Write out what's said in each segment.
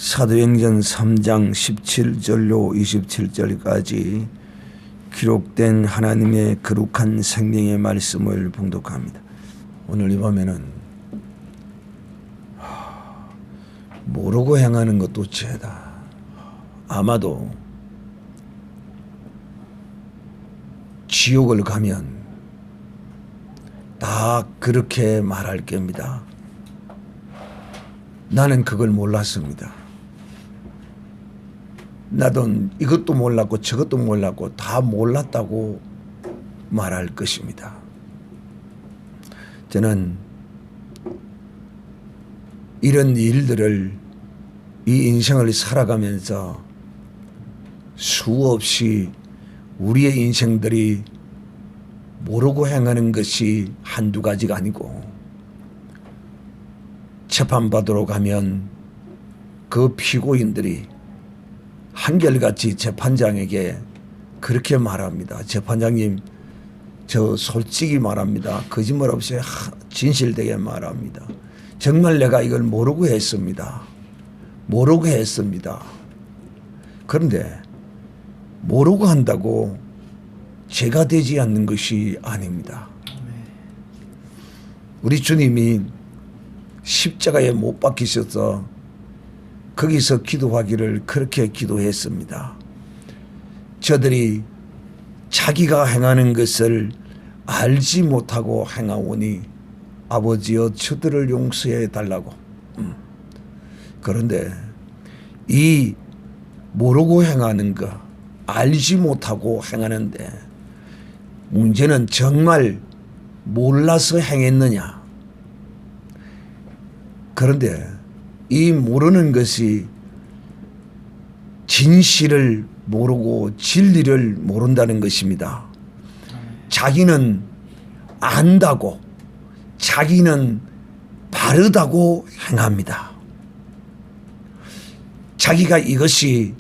사도행전 3장 17절로 27절까지 기록된 하나님의 거룩한 생명의 말씀을 봉독합니다. 오늘 이 밤에는 모르고 행하는 것도 죄다. 아마도 지옥을 가면 다 그렇게 말할 겁니다. 나는 그걸 몰랐습니다. 나도 이것도 몰랐고 저것도 몰랐고 다 몰랐다고 말할 것입니다. 저는 이런 일들을 이 인생을 살아가면서 수없이 우리의 인생들이 모르고 행하는 것이 한두 가지가 아니고 재판받으러 가면 그 피고인들이 한결같이 재판장에게 그렇게 말합니다. 재판장님, 저 솔직히 말합니다. 거짓말 없이 진실되게 말합니다. 정말 내가 이걸 모르고 했습니다. 모르고 했습니다. 그런데 모르고 한다고 죄가 되지 않는 것이 아닙니다. 우리 주님이 십자가에 못 박히셔서 거기서 기도하기를 그렇게 기도했습니다. 저들이 자기가 행하는 것을 알지 못하고 행하오니 아버지여 저들을 용서해 달라고. 그런데 이 모르고 행하는 거, 알지 못하고 행하는데 문제는 정말 몰라서 행했느냐. 그런데 이 모르는 것이 진실을 모르고 진리를 모른다는 것입니다. 자기는 안다고, 자기는 바르다고 행합니다. 자기가 이것이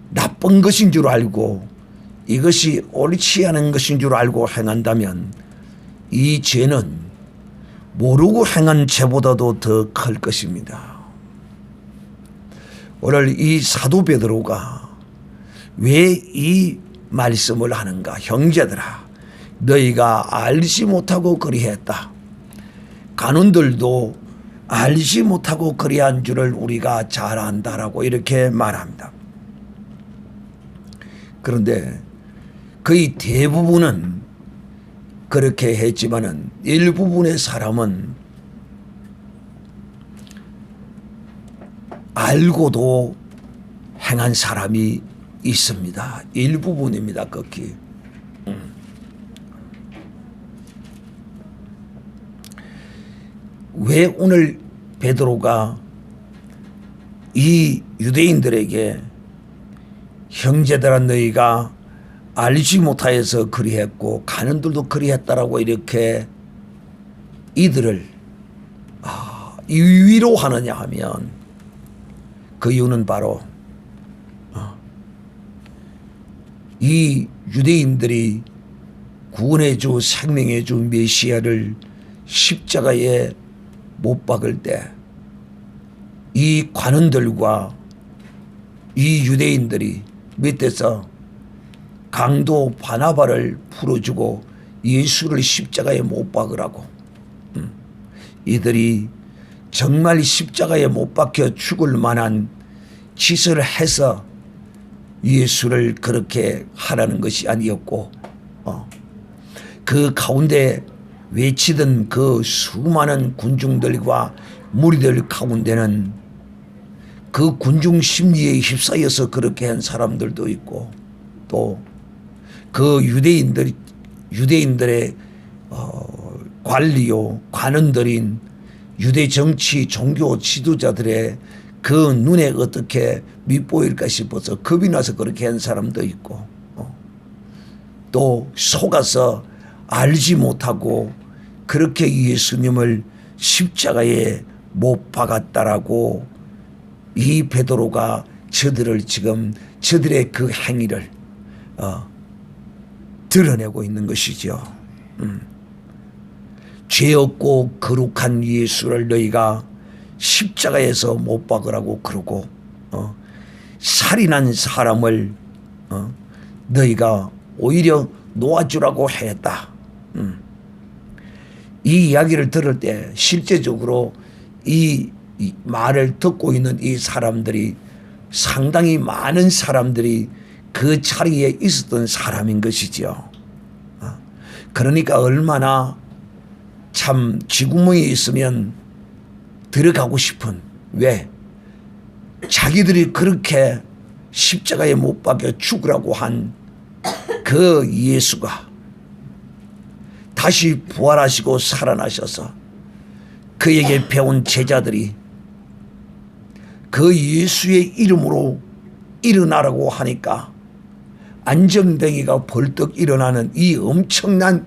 나쁜 것인 줄 알고 이것이 옳지 않은 것인 줄 알고 행한다면 이 죄는 모르고 행한 죄보다도 더 클 것입니다. 오늘 이 사도 베드로가 왜 이 말씀을 하는가? 형제들아, 너희가 알지 못하고 그리했다. 간원들도 알지 못하고 그리한 줄을 우리가 잘 안다라고 이렇게 말합니다. 그런데 거의 대부분은 그렇게 했지만은 일부분의 사람은 알고도 행한 사람이 있습니다. 일부분입니다. 극히. 왜 오늘 베드로가 이 유대인들에게 형제들아 너희가 알지 못하여서 그리했고 간원들도 그리했다라고 이렇게 이들을 위로하느냐 하면 그 이유는 바로 이 유대인들이 구원의 주 생명의 주 메시아를 십자가에 못 박을 때 이 관원들과 이 유대인들이 밑에서 강도 바나바를 풀어주고 예수를 십자가에 못 박으라고 이들이 정말 십자가에 못 박혀 죽을 만한 짓을 해서 예수를 그렇게 하라는 것이 아니었고 그 가운데 외치던 그 수많은 군중들과 무리들 가운데는 그 군중 심리에 휩싸여서 그렇게 한 사람들도 있고 또 그 유대인들의 관리요 관원들인 유대 정치 종교 지도자들의 그 눈에 어떻게 밉보일까 싶어서 겁이 나서 그렇게 한 사람도 있고 또 속아서 알지 못하고 그렇게 예수님을 십자가에 못 박았다라고 이 베드로가 저들을 지금 저들의 그 행위를 드러내고 있는 것이죠. 죄 없고 거룩한 예수를 너희가 십자가에서 못 박으라고 그러고 살인한 사람을 너희가 오히려 놓아주라고 했다. 이 이야기를 들을 때 실제적으로 이 말을 듣고 있는 이 사람들이 상당히 많은 사람들이 그 자리에 있었던 사람인 것이죠. 그러니까 얼마나 참 쥐구멍에 있으면 들어가고 싶은, 왜? 자기들이 그렇게 십자가에 못 박여 죽으라고 한 그 예수가 다시 부활하시고 살아나셔서 그에게 배운 제자들이 그 예수의 이름으로 일어나라고 하니까 안정뱅이가 벌떡 일어나는 이 엄청난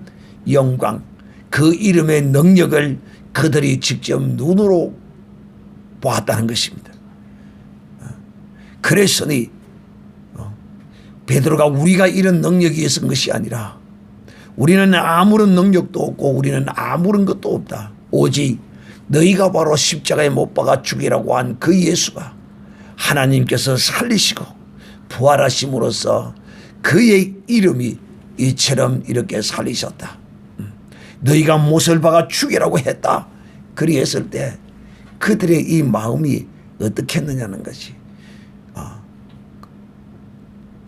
영광, 그 이름의 능력을 그들이 직접 눈으로 보았다는 것입니다. 그랬으니 베드로가 우리가 이런 능력이 있은 것이 아니라 우리는 아무런 능력도 없고 우리는 아무런 것도 없다. 오직 너희가 바로 십자가에 못 박아 죽이라고 한 그 예수가 하나님께서 살리시고 부활하심으로써 그의 이름이 이처럼 이렇게 살리셨다. 너희가 못을 박아 죽이라고 했다. 그리했을 때 그들의 이 마음이 어떻게 했느냐는 것이,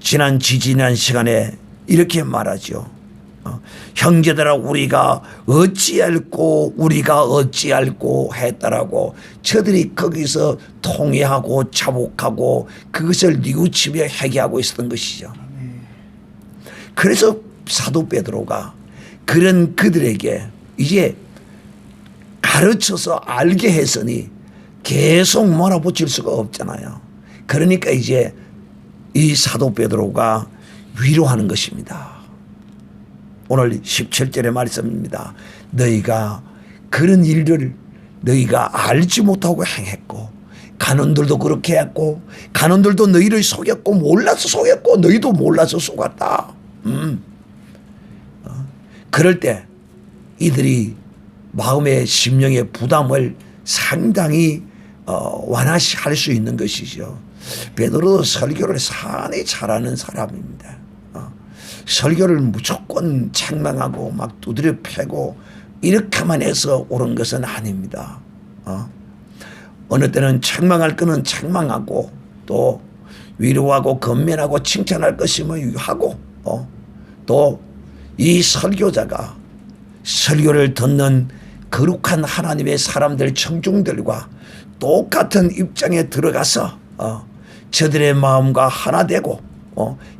지난 시간에 이렇게 말하죠. 형제들아 우리가 어찌할꼬 했다라고 저들이 거기서 통회하고 자복하고 그것을 뉘우치며 회개하고 있었던 것이죠. 그래서 사도 베드로가 그런 그들에게 이제 가르쳐서 알게 했으니 계속 몰아붙일 수가 없잖아요. 그러니까 이제 이 사도 베드로가 위로하는 것입니다. 오늘 17절의 말씀입니다. 너희가 그런 일을 너희가 알지 못하고 행했고 간원들도 그렇게 했고 간원들도 너희를 속였고 몰라서 속였고 너희도 몰라서 속았다. 그럴 때 이들이 마음의 심령의 부담을 상당히 완화할 수 있는 것이죠. 베드로도 설교를 상당히 잘하는 사람입니다. 설교를 무조건 책망하고 막 두드려 패고 이렇게만 해서 옳은 것은 아닙니다. 어느 때는 책망할 거는 책망하고 또 위로하고 건면하고 칭찬할 것이면 하고 또 이 설교자가 설교를 듣는 거룩한 하나님의 사람들 청중들과 똑같은 입장에 들어가서 저들의 마음과 하나 되고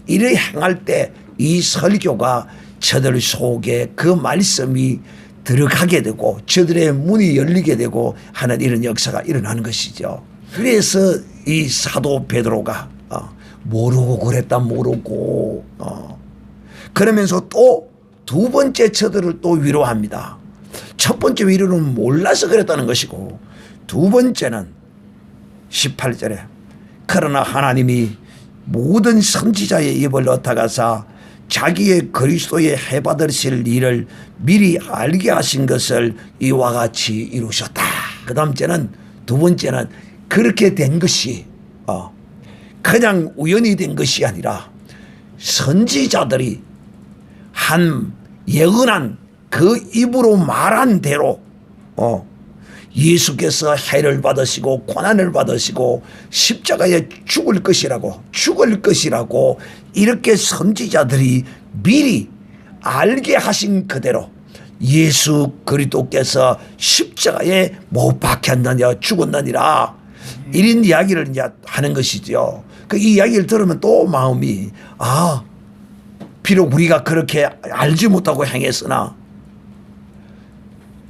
이를 행할 때 이 설교가 저들 속에 그 말씀이 들어가게 되고 저들의 문이 열리게 되고 하는 이런 역사가 일어나는 것이죠. 그래서 이 사도 베드로가 모르고 그랬다 모르고 그러면서 또 두 번째 저들을 또 위로합니다. 첫 번째 위로는 몰라서 그랬다는 것이고 두 번째는 18절에 그러나 하나님이 모든 선지자의 입을 엇타가사 자기의 그리스도의 해받으실 일을 미리 알게 하신 것을 이와 같이 이루셨다. 그 다음 째는 두 번째는 그렇게 된 것이 그냥 우연히 된 것이 아니라 선지자들이 한 예언한 그 입으로 말한 대로 예수께서 해를 받으시고 고난을 받으시고 십자가에 죽을 것이라고 이렇게 선지자들이 미리 알게 하신 그대로 예수 그리스도께서 십자가에 못 박혔느냐 죽었느니라 이런 이야기를 이제 하는 것이죠. 그 이 이야기를 들으면 또 마음이 비록 우리가 그렇게 알지 못하고 행했으나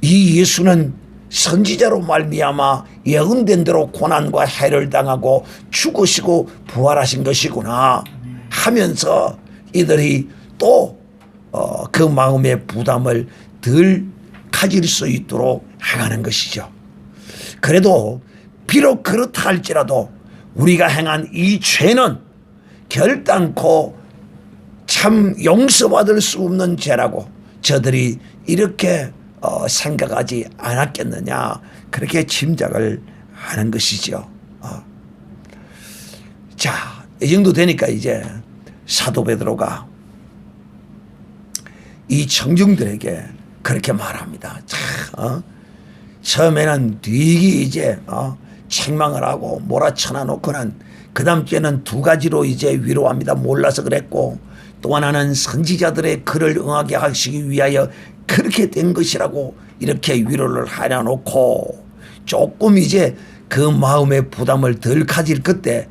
이 예수는 선지자로 말미암아 예언된 대로 고난과 해를 당하고 죽으시고 부활하신 것이구나 하면서 이들이 또 그 마음의 부담을 덜 가질 수 있도록 행하는 것이죠. 그래도 비록 그렇다 할지라도 우리가 행한 이 죄는 결단코 참 용서받을 수 없는 죄라고 저들이 이렇게 생각하지 않았겠느냐 그렇게 짐작을 하는 것이죠. 자, 이 정도 되니까 이제 사도 베드로가 이 청중들에게 그렇게 말합니다. 처음에는 되게 이제 책망을 하고 몰아쳐놔 놓고는 그 다음 주에는 두 가지로 이제 위로합니다. 몰라서 그랬고 또 하나는 선지자들의 글을 응하게 하시기 위하여 그렇게 된 것이라고 이렇게 위로를 하려 놓고 조금 이제 그 마음의 부담을 덜 가질 그때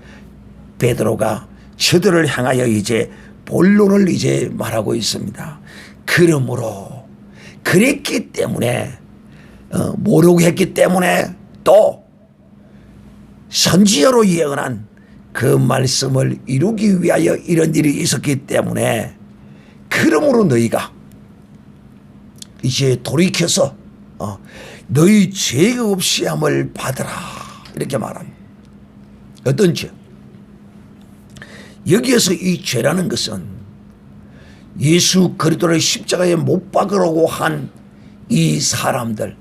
베드로가 저들을 향하여 이제 본론을 이제 말하고 있습니다. 그러므로 그랬기 때문에 모르고 했기 때문에 또 선지자로 예언한 그 말씀을 이루기 위하여 이런 일이 있었기 때문에 그러므로 너희가 이제 돌이켜서 너희 죄가 없이 함을 받으라 이렇게 말합니다. 어떤 죄? 여기에서 이 죄라는 것은 예수 그리스도를 십자가에 못 박으려고 한 이 사람들,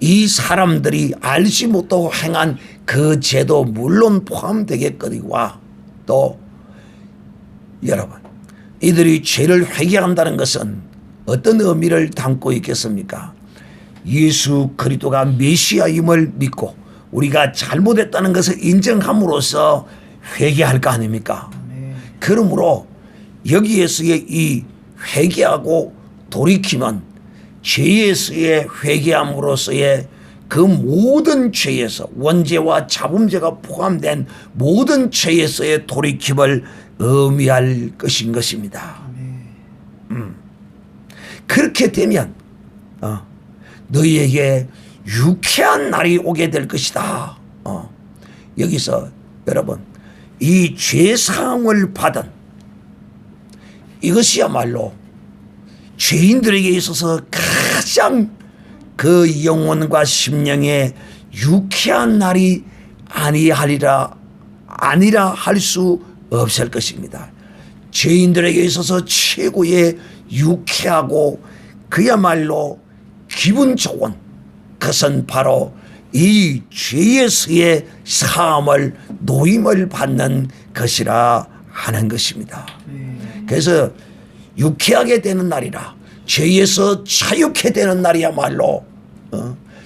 이 사람들이 알지 못하고 행한 그 죄도 물론 포함되겠거니와 또 여러분 이들이 죄를 회개한다는 것은 어떤 의미를 담고 있겠습니까? 예수 그리스도가 메시아임을 믿고 우리가 잘못했다는 것을 인정함으로써 회개할 거 아닙니까? 그러므로 여기에서의 이 회개하고 돌이키면 죄에서의 회개함으로써의 그 모든 죄에서 원죄와 자범죄가 포함된 모든 죄에서의 돌이킴을 의미할 것인 것입니다. 그렇게 되면 너희에게 유쾌한 날이 오게 될 것이다. 여기서 여러분 이 죄사함을 받은 이것이야말로 죄인들에게 있어서 가장 그 영혼과 심령에 유쾌한 날이 아니라 할 수 없을 것입니다. 죄인들에게 있어서 최고의 유쾌하고 그야말로 기분 좋은 그것은 바로 이 죄에서의 사함을 노임을 받는 것이라 하는 것입니다. 그래서 유쾌하게 되는 날이라 죄에서 자유케 되는 날이야말로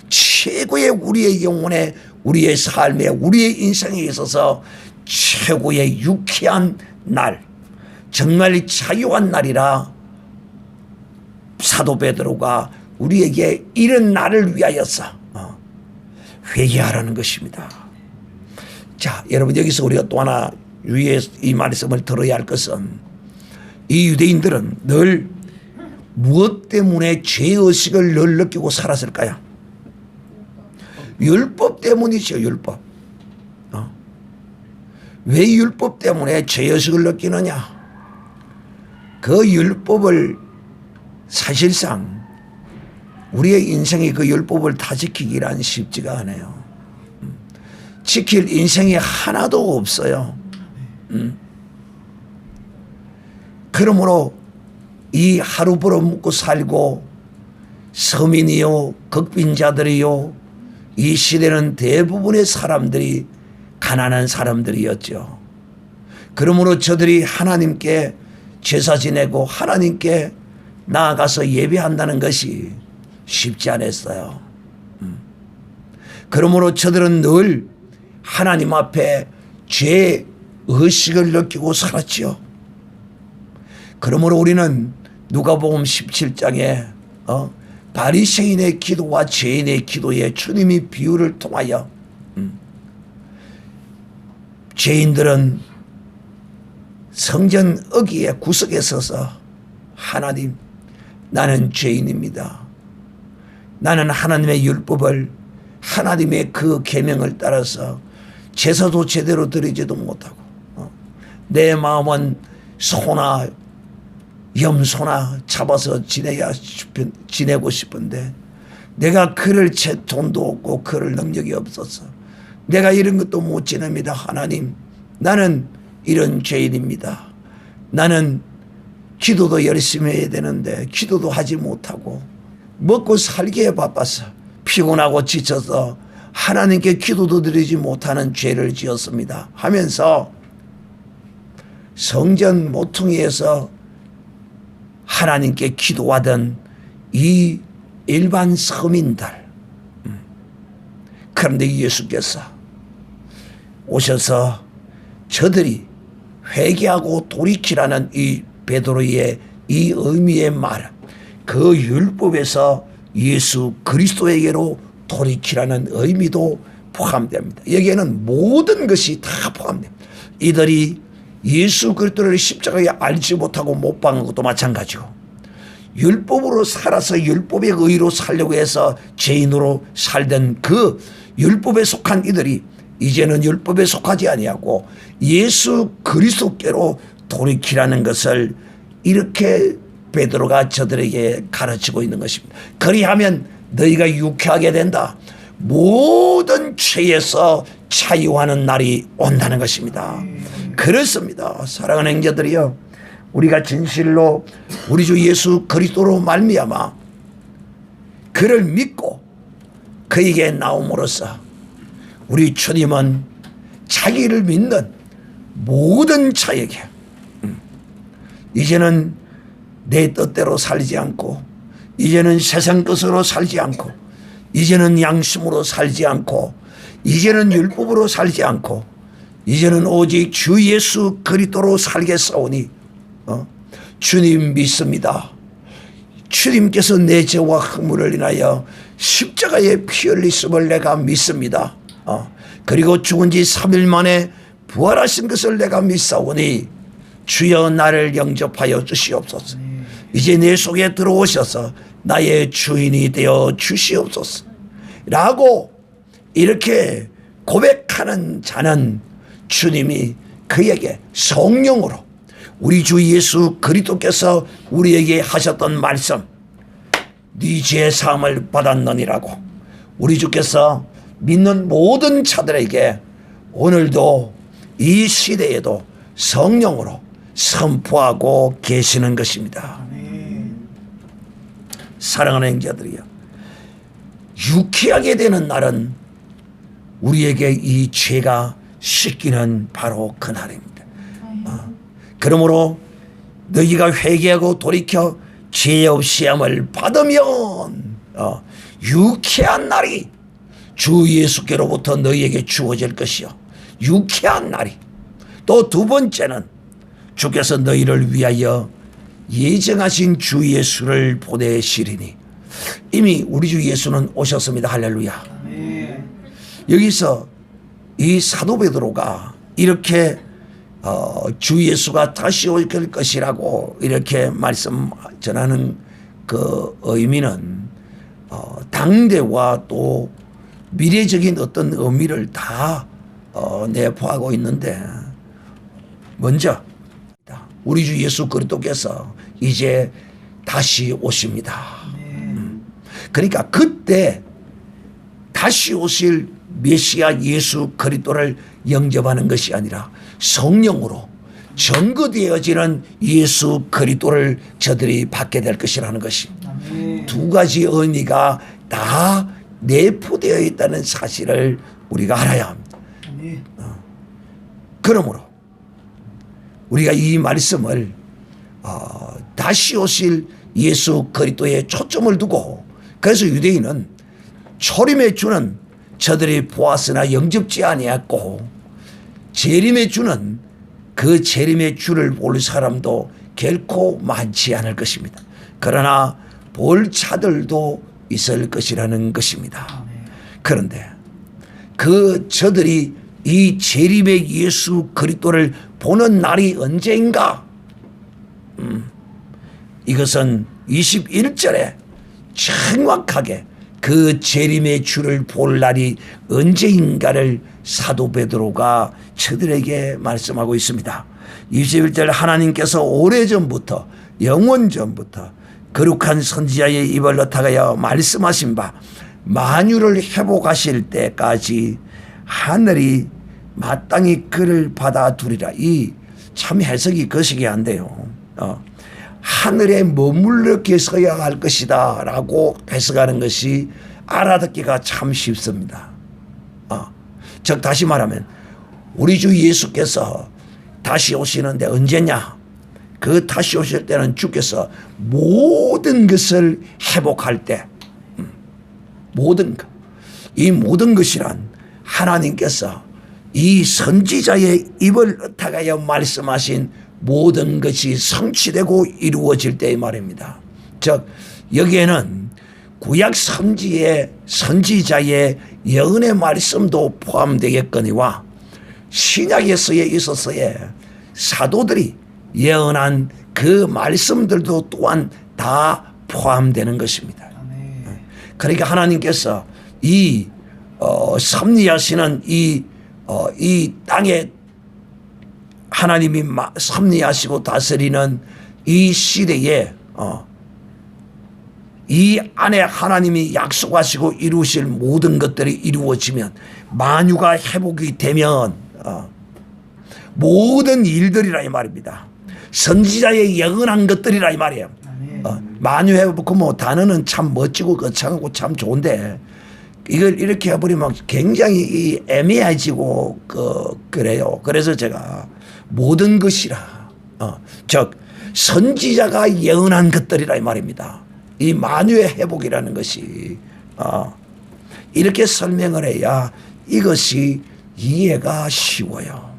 최고의 우리의 영혼에 우리의 삶에 우리의 인생에 있어서 최고의 유쾌한 날 정말 자유한 날이라 사도 베드로가 우리에게 이런 날을 위하여서 회개하라는 것입니다. 자, 여러분 여기서 우리가 또 하나 유의해 이 말씀을 들어야 할 것은 이 유대인들은 늘 무엇 때문에 죄의식을 늘 느끼고 살았을까요? 율법 때문이죠. 율법. 왜 율법 때문에 죄의식을 느끼느냐? 그 율법을 사실상 우리의 인생이 그 율법을 다 지키기란 쉽지가 않아요. 지킬 인생이 하나도 없어요. 그러므로 이 하루 벌어먹고 살고 서민이요 극빈자들이요 이 시대는 대부분의 사람들이 가난한 사람들이었죠. 그러므로 저들이 하나님께 제사 지내고 하나님께 나아가서 예배한다는 것이 쉽지 않았어요. 그러므로 저들은 늘 하나님 앞에 죄 의식을 느끼고 살았죠. 그러므로 우리는 누가복음 17장에 바리새인의 기도와 죄인의 기도에 주님이 비유를 통하여 죄인들은 성전 어귀의 구석에 서서 하나님 나는 죄인입니다. 나는 하나님의 율법을 하나님의 그 계명을 따라서 제사도 제대로 드리지도 못하고 내 마음은 소나 염소나 잡아서 지내고 싶은데 내가 그럴 돈도 없고 그럴 능력이 없어서 내가 이런 것도 못 지냅니다. 하나님 나는 이런 죄인입니다. 나는 기도도 열심히 해야 되는데 기도도 하지 못하고 먹고 살기에 바빠서 피곤하고 지쳐서 하나님께 기도도 드리지 못하는 죄를 지었습니다 하면서 성전 모퉁이에서 하나님께 기도하던 이 일반 서민들, 그런데 예수께서 오셔서 저들이 회개하고 돌이키라는 이 베드로의 이 의미의 말은 그 율법에서 예수 그리스도에게로 돌이키라는 의미도 포함됩니다. 여기에는 모든 것이 다 포함됩니다. 이들이 예수 그리스도를 십자가에 알지 못하고 못 박은 것도 마찬가지고, 율법으로 살아서 율법의 의로 살려고 해서 죄인으로 살던 그 율법에 속한 이들이 이제는 율법에 속하지 아니하고 예수 그리스도께로 돌이키라는 것을 이렇게 베드로가 저들에게 가르치고 있는 것입니다. 그리하면 너희가 유쾌하게 된다. 모든 죄에서 자유하는 날이 온다는 것입니다. 그렇습니다. 사랑하는 형제들이여, 우리가 진실로 우리 주 예수 그리스도로 말미암아 그를 믿고 그에게 나옴으로써 우리 주님은 자기를 믿는 모든 자에게 이제는 내 뜻대로 살지 않고, 이제는 세상 것으로 살지 않고, 이제는 양심으로 살지 않고, 이제는 율법으로 살지 않고, 이제는 오직 주 예수 그리스도로 살겠사오니 주님 믿습니다. 주님께서 내 죄와 허물을 인하여 십자가에 피 흘리심을 내가 믿습니다. 그리고 죽은 지 3일 만에 부활하신 것을 내가 믿사오니 주여 나를 영접하여 주시옵소서. 이제 내 속에 들어오셔서 나의 주인이 되어 주시옵소서 라고 이렇게 고백하는 자는 주님이 그에게 성령으로 우리 주 예수 그리스도께서 우리에게 하셨던 말씀, 네 죄 사함을 받았느니라고 우리 주께서 믿는 모든 자들에게 오늘도 이 시대에도 성령으로 선포하고 계시는 것입니다. 사랑하는 형제들이여, 유쾌하게 되는 날은 우리에게 이 죄가 씻기는 바로 그 날입니다. 그러므로 너희가 회개하고 돌이켜 죄 없이 함을 받으면 유쾌한 날이 주 예수께로부터 너희에게 주어질 것이요, 유쾌한 날이. 또 두 번째는 주께서 너희를 위하여 예정하신 주 예수를 보내시리니, 이미 우리 주 예수는 오셨습니다. 할렐루야. 여기서 이 사도 베드로가 이렇게 주 예수가 다시 올 것이라고 이렇게 말씀 전하는 그 의미는 당대와 또 미래적인 어떤 의미를 다 내포하고 있는데, 먼저 우리 주 예수 그리스도께서 이제 다시 오십니다. 그러니까 그때 다시 오실 메시아 예수 그리스도를 영접하는 것이 아니라 성령으로 증거되어지는 예수 그리스도를 저들이 받게 될 것이라는 것입니다. 두 가지 의미가 다 내포되어 있다는 사실을 우리가 알아야 합니다. 그러므로 우리가 이 말씀을 다시 오실 예수 그리스도에 초점을 두고, 그래서 유대인은 초림의 주는 저들이 보았으나 영접지 아니했고, 재림의 주는 그 재림의 주를 볼 사람도 결코 많지 않을 것입니다. 그러나 볼 자들도 있을 것이라는 것입니다. 그런데 그 저들이 이 재림의 예수 그리스도를 보는 날이 언제인가? 이것은 21절에 정확하게 그 재림의 주를 볼 날이 언제인가를 사도 베드로가 저들에게 말씀하고 있습니다. 21절, 하나님께서 오래전부터 영원전부터 거룩한 선지자의 입을 나타가여 말씀하신 바 만유를 회복하실 때까지 하늘이 마땅히 그를 받아두리라. 이 참 해석이 거시기 한데요. 하늘에 머물러 계셔야 할 것이다 라고 해석하는 것이 알아듣기가 참 쉽습니다. 즉 다시 말하면 우리 주 예수께서 다시 오시는데 언제냐? 그 다시 오실 때는 주께서 모든 것을 회복할 때, 모든 것, 이 모든 것이란 하나님께서 이 선지자의 입을 타가여 말씀하신 모든 것이 성취되고 이루어질 때의 말입니다. 즉 여기에는 구약 선지자의 예언의 말씀도 포함되겠거니와 신약에서에 있어서의 사도들이 예언한 그 말씀들도 또한 다 포함되는 것입니다. 그러니까 하나님께서 이 섭리하시는 이 땅에 하나님이 섭리하시고 다스리는 이 시대에 이 안에 하나님이 약속하시고 이루실 모든 것들이 이루어지면 만유가 회복이 되면 모든 일들이라 이 말입니다. 선지자의 예언한 것들이라 이 말이에요. 만유 회복 뭐 단어는 참 멋지고 거창하고 참 좋은데 이걸 이렇게 해버리면 굉장히 애매해지고 그래요. 그래서 제가 모든 것이라 즉 선지자가 예언한 것들이라 이 말입니다. 이 만유의 회복이라는 것이 이렇게 설명을 해야 이것이 이해가 쉬워요.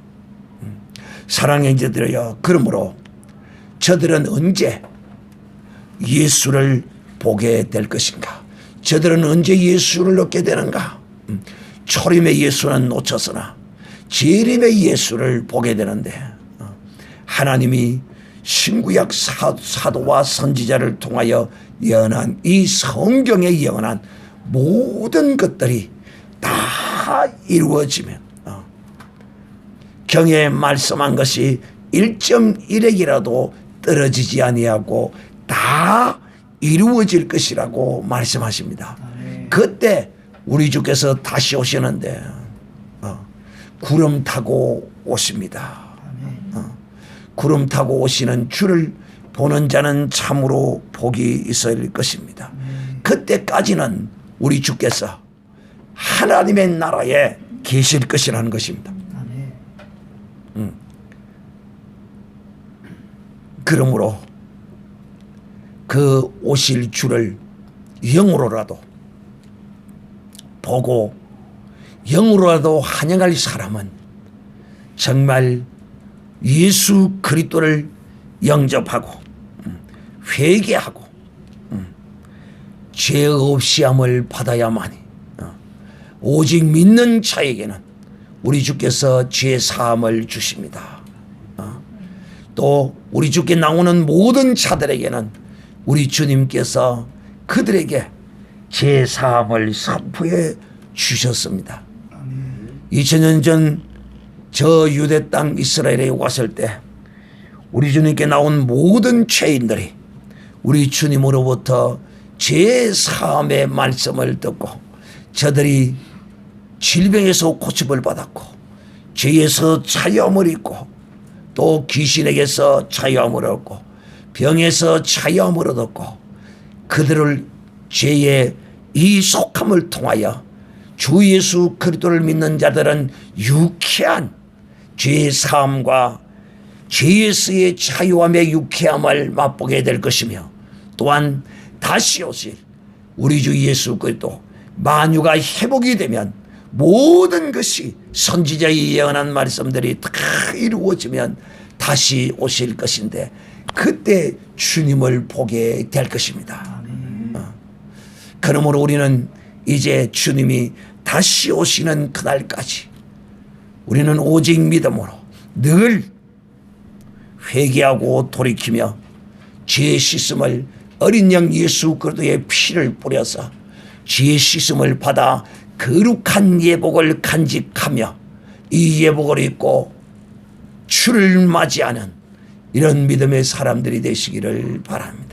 사랑의 형제들이여, 그러므로 저들은 언제 예수를 보게 될 것인가? 저들은 언제 예수를 얻게 되는가? 초림의 예수는 놓쳤으나 재림의 예수를 보게 되는데 하나님이 신구약 사도와 선지자를 통하여 예언한 이 성경에 예언한 모든 것들이 다 이루어지면 경에 말씀한 것이 1.1핵이라도 떨어지지 아니하고 다 이루어질 것이라고 말씀하십니다. 그때 우리 주께서 다시 오시는데 구름 타고 오십니다. 구름 타고 오시는 주를 보는 자는 참으로 복이 있을 것입니다. 그때까지는 우리 주께서 하나님의 나라에 계실 것이라는 것입니다. 그러므로 그 오실 주를 영으로라도 보고 영으로라도 환영할 사람은 정말 예수 그리스도를 영접하고 회개하고 죄 없이함을 받아야만이 오직 믿는 자에게는 우리 주께서 죄 사함을 주십니다. 또 우리 주께 나오는 모든 자들에게는 우리 주님께서 그들에게 죄 사함을 선포해 주셨습니다. 2000년 전 저 유대 땅 이스라엘에 왔을 때 우리 주님께 나온 모든 죄인들이 우리 주님으로부터 죄 사함의 말씀을 듣고 저들이 질병에서 고침을 받았고 죄에서 자유함을 입고 또 귀신에게서 자유함을 얻고 병에서 자유함을 얻었고 그들을 죄의 이 속함을 통하여 주 예수 그리스도를 믿는 자들은 유쾌한 죄 사함과 죄에서의 자유함의 유쾌함을 맛보게 될 것이며 또한 다시 오실 우리 주 예수 그리스도 만유가 회복이 되면 모든 것이 선지자의 예언한 말씀들이 다 이루어지면 다시 오실 것인데 그때 주님을 보게 될 것입니다. 그러므로 우리는 이제 주님이 다시 오시는 그날까지 우리는 오직 믿음으로 늘 회개하고 돌이키며 죄 씻음을 어린 양 예수 그리스도의 피를 뿌려서 죄 씻음을 받아 거룩한 예복을 간직하며 이 예복을 입고 주를 맞이하는 이런 믿음의 사람들이 되시기를 바랍니다.